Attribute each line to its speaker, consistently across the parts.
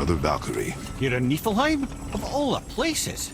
Speaker 1: other Valkyrie.
Speaker 2: You're in Niflheim? Of all the places.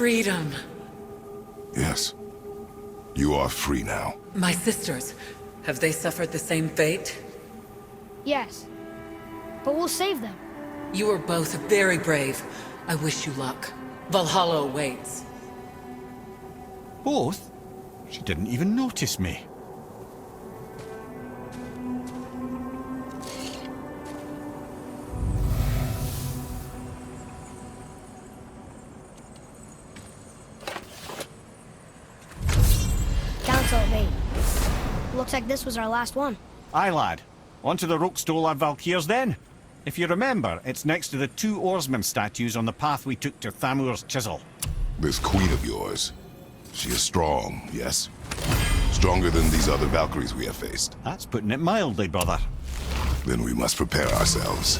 Speaker 3: Freedom.
Speaker 1: Yes. You are free now.
Speaker 3: My sisters, have they suffered the same fate?
Speaker 4: Yes. But we'll save them.
Speaker 3: You are both very brave. I wish you luck. Valhalla awaits.
Speaker 2: Both? She didn't even notice me.
Speaker 4: Council of 8. Looks like this was our last one.
Speaker 2: Aye, lad. On to the Rokstol Valkyrs then. If you remember, it's next to the two oarsman statues on the path we took to Thamur's chisel.
Speaker 1: This queen of yours, she is strong, yes? Stronger than these other Valkyries we have faced.
Speaker 2: That's putting it mildly, brother.
Speaker 1: Then we must prepare ourselves.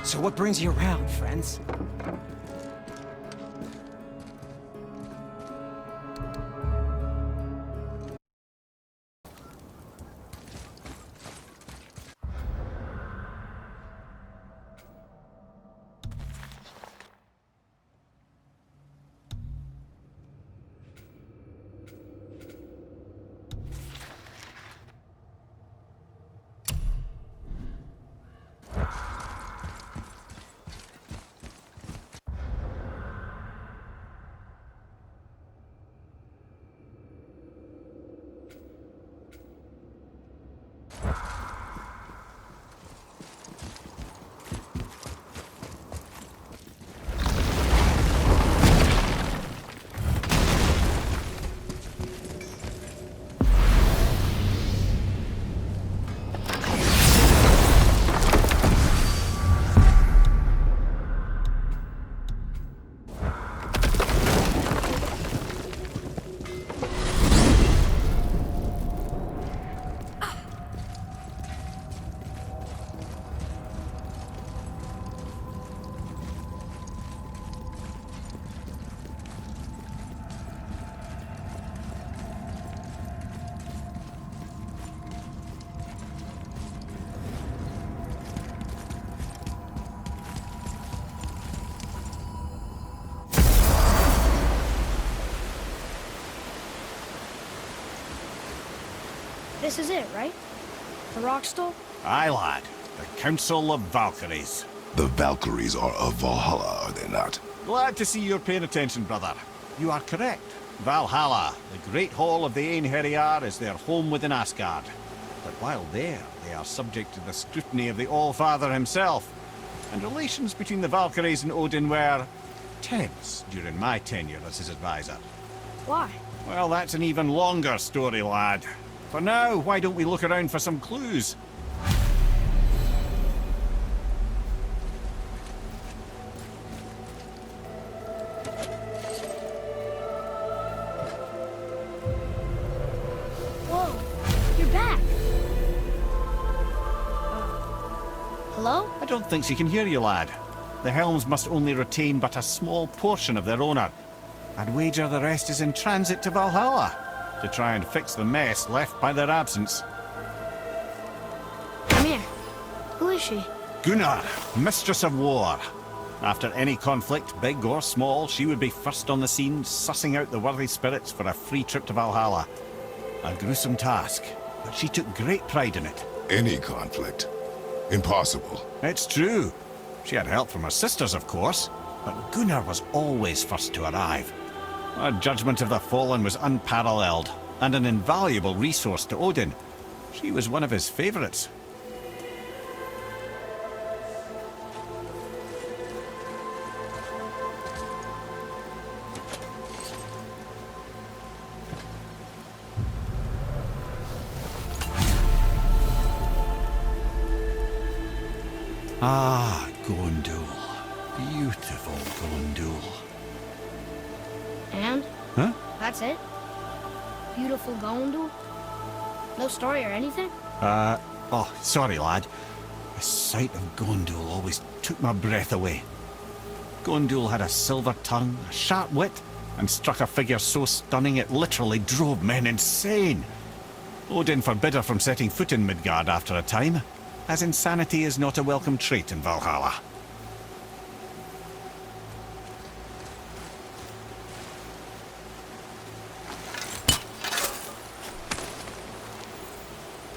Speaker 5: So what brings you around, friends?
Speaker 4: This is it, right? The Rockstall?
Speaker 2: Aye, lad. The Council of Valkyries.
Speaker 1: The Valkyries are of Valhalla, are they not?
Speaker 2: Glad to see you're paying attention, brother. You are correct. Valhalla, the great hall of the Einherjar, is their home within Asgard. But while there, they are subject to the scrutiny of the All-Father himself. And relations between the Valkyries and Odin were tense during my tenure as his advisor.
Speaker 4: Why?
Speaker 2: Well, that's an even longer story, lad. For now, why don't we look around for some clues?
Speaker 4: Whoa, you're back. Hello?
Speaker 2: I don't think she can hear you, lad. The helms must only retain but a small portion of their owner. I'd wager the rest is in transit to Valhalla to try and fix the mess left by their absence.
Speaker 4: Come here. Who is she?
Speaker 2: Gunnar, Mistress of War. After any conflict, big or small, she would be first on the scene, sussing out the worthy spirits for a free trip to Valhalla. A gruesome task, but she took great pride in it.
Speaker 1: Any conflict. Impossible.
Speaker 2: It's true. She had help from her sisters, of course, but Gunnar was always first to arrive. Her judgment of the fallen was unparalleled, and an invaluable resource to Odin. She was one of his favorites. Ah, Gondul. Beautiful Gondul.
Speaker 4: And?
Speaker 2: Huh?
Speaker 4: That's it? Beautiful Gondul? No story or anything?
Speaker 2: Oh, sorry, lad. The sight of Gondul always took my breath away. Gondul had a silver tongue, a sharp wit, and struck a figure so stunning it literally drove men insane. Odin forbid her from setting foot in Midgard after a time, as insanity is not a welcome trait in Valhalla.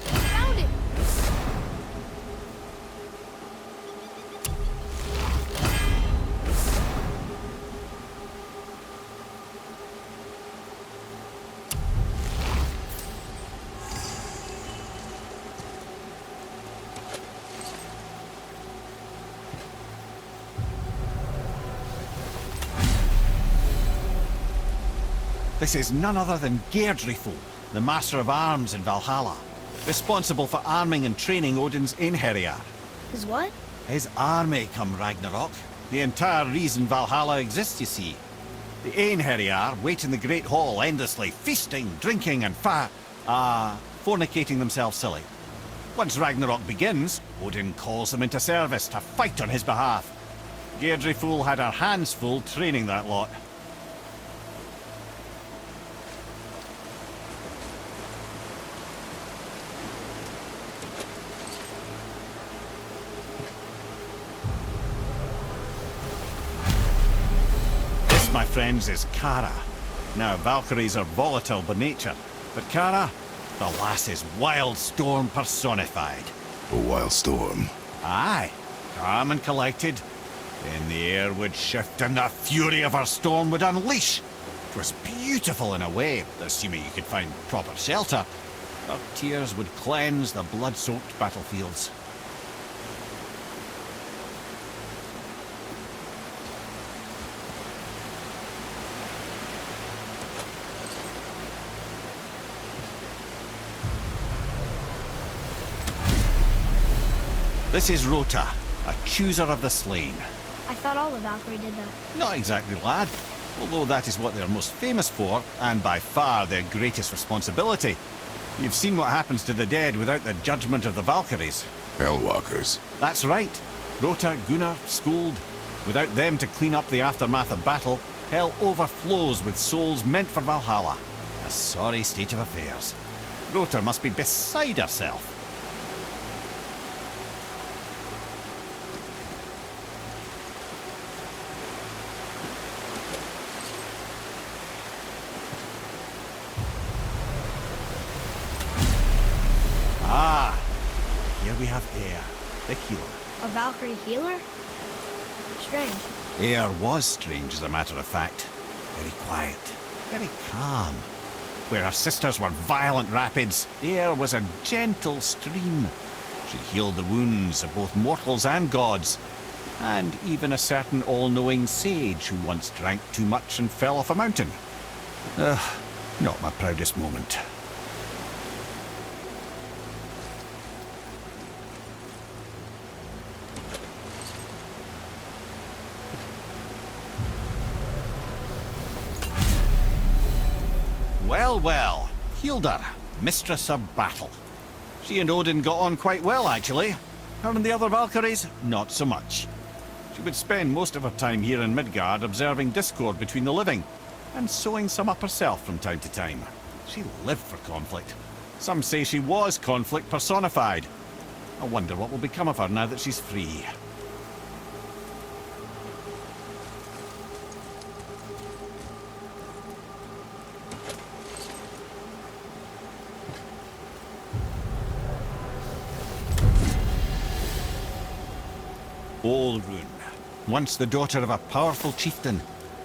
Speaker 4: Found it!
Speaker 2: This is none other than Geirdrithul, the Master of Arms in Valhalla, responsible for arming and training Odin's Einherjar.
Speaker 4: Is what?
Speaker 2: His army come Ragnarok. The entire reason Valhalla exists, you see. The Einherjar wait in the Great Hall endlessly, feasting, drinking, and fornicating themselves silly. Once Ragnarok begins, Odin calls them into service to fight on his behalf. Deirdre Fool had her hands full training that lot. This, my friends, is Kara. Now, Valkyries are volatile by nature, but Kara, the lass is wild storm personified.
Speaker 1: A wild storm.
Speaker 2: Aye, calm and collected. Then the air would shift and the fury of her storm would unleash. It was beautiful in a way, assuming you could find proper shelter. Her tears would cleanse the blood-soaked battlefields. This is Rota, a chooser of the slain.
Speaker 4: I thought all the Valkyrie did that.
Speaker 2: Not exactly, lad. Although that is what they're most famous for, and by far their greatest responsibility. You've seen what happens to the dead without the judgment of the Valkyries.
Speaker 1: Hellwalkers.
Speaker 2: That's right. Rota, Gunnar, Skuld. Without them to clean up the aftermath of battle, hell overflows with souls meant for Valhalla. A sorry state of affairs. Rota must be beside herself. Ah, here we have Air, the healer.
Speaker 4: A Valkyrie healer? Strange.
Speaker 2: Air was strange, as a matter of fact. Very quiet, very calm. Where her sisters were violent rapids, Air was a gentle stream. She healed the wounds of both mortals and gods, and even a certain all-knowing sage who once drank too much and fell off a mountain. Not my proudest moment. Well, well, Hilda, mistress of battle. She and Odin got on quite well, actually. Her and the other Valkyries, not so much. She would spend most of her time here in Midgard observing discord between the living, and sewing some up herself from time to time. She lived for conflict. Some say she was conflict personified. I wonder what will become of her now that she's free. Olrun, once the daughter of a powerful chieftain.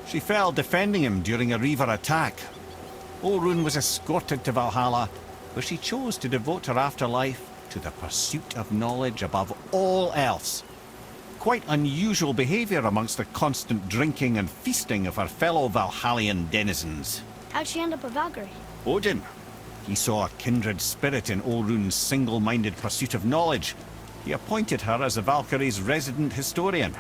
Speaker 2: She fell defending him during a Reaver attack. Olrun was escorted to Valhalla, where she chose to devote her afterlife to the pursuit of knowledge above all else. Quite unusual behavior amongst the constant drinking and feasting of her fellow Valhallian denizens.
Speaker 4: How'd she end up a Valkyrie?
Speaker 2: Odin. He saw a kindred spirit in Olrun's single-minded pursuit of knowledge. He appointed her as the Valkyrie's resident historian.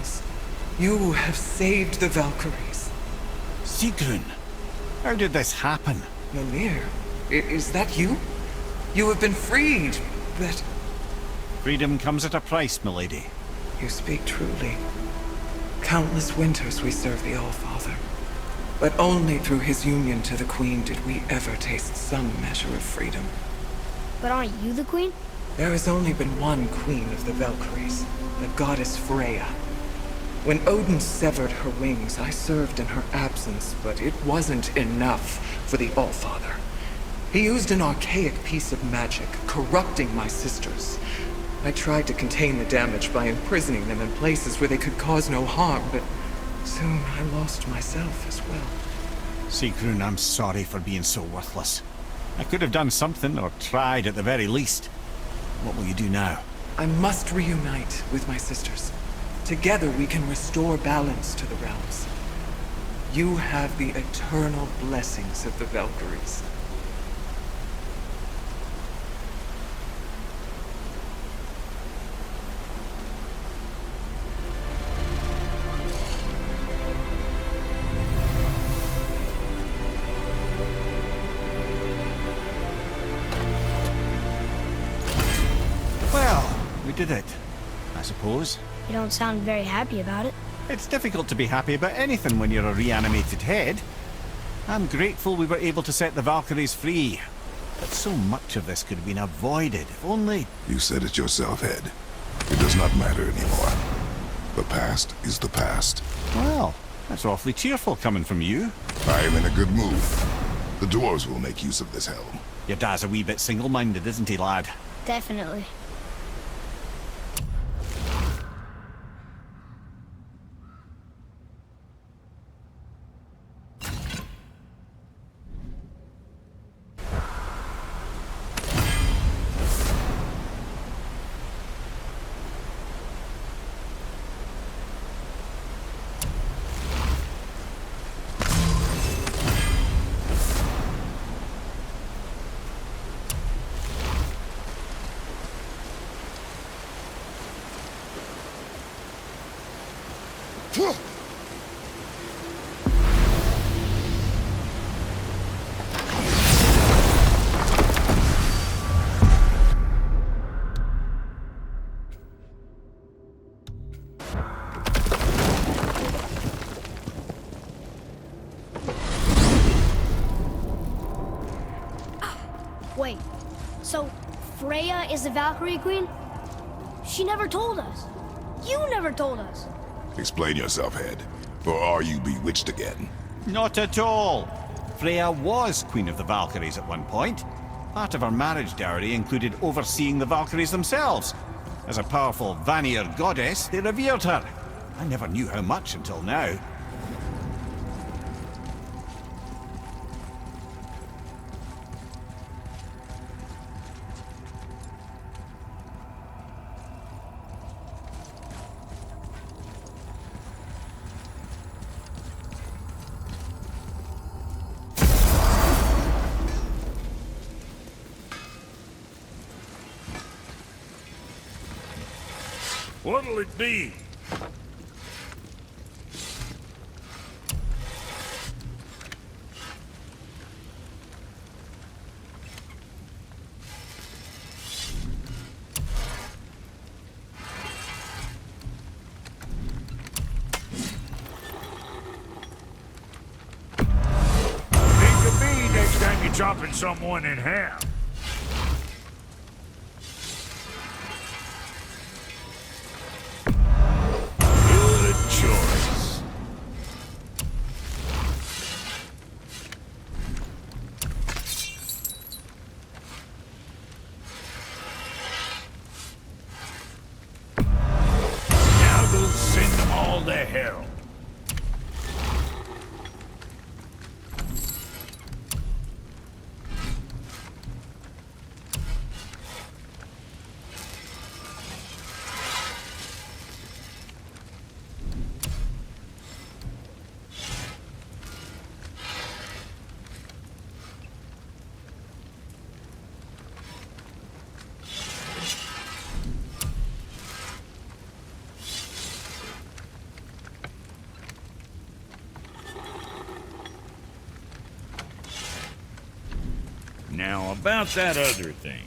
Speaker 6: sons. You have saved the Valkyries.
Speaker 2: Sigrun, how did this happen?
Speaker 6: Mimir, is that you? You have been freed, but...
Speaker 2: Freedom comes at a price, milady.
Speaker 6: You speak truly. Countless winters we served the All-Father. But only through his union to the Queen did we ever taste some measure of freedom.
Speaker 4: But aren't you the queen?
Speaker 6: There has only been one Queen of the Valkyries, the goddess Freya. When Odin severed her wings, I served in her absence, but it wasn't enough for the All-Father. He used an archaic piece of magic, corrupting my sisters. I tried to contain the damage by imprisoning them in places where they could cause no harm, but soon I lost myself as well.
Speaker 2: Sigrun, I'm sorry for being so worthless. I could have done something, or tried at the very least. What will you do now?
Speaker 6: I must reunite with my sisters. Together we can restore balance to the realms. You have the eternal blessings of the Valkyries.
Speaker 2: Well, we did it, I suppose.
Speaker 4: You don't sound very happy about it.
Speaker 2: It's difficult to be happy about anything when you're a reanimated head. I'm grateful we were able to set the Valkyries free. But so much of this could have been avoided, if only...
Speaker 1: You said it yourself, Head. It does not matter anymore. The past is the past.
Speaker 2: Well, that's awfully cheerful coming from you.
Speaker 1: I am in a good mood. The dwarves will make use of this helm.
Speaker 2: Your dad's a wee bit single-minded, isn't he, lad?
Speaker 4: Definitely. Wait, so Freya is the Valkyrie Queen? She never told us. You never told us.
Speaker 1: Explain yourself, Head. Or are you bewitched again?
Speaker 2: Not at all. Freya was Queen of the Valkyries at one point. Part of her marriage dowry included overseeing the Valkyries themselves. As a powerful Vanir goddess, they revered her. I never knew how much until now.
Speaker 7: What'll it be? Think of me next time you're chopping someone in half. Good choice. Now go send them all to hell. Now, about that other thing.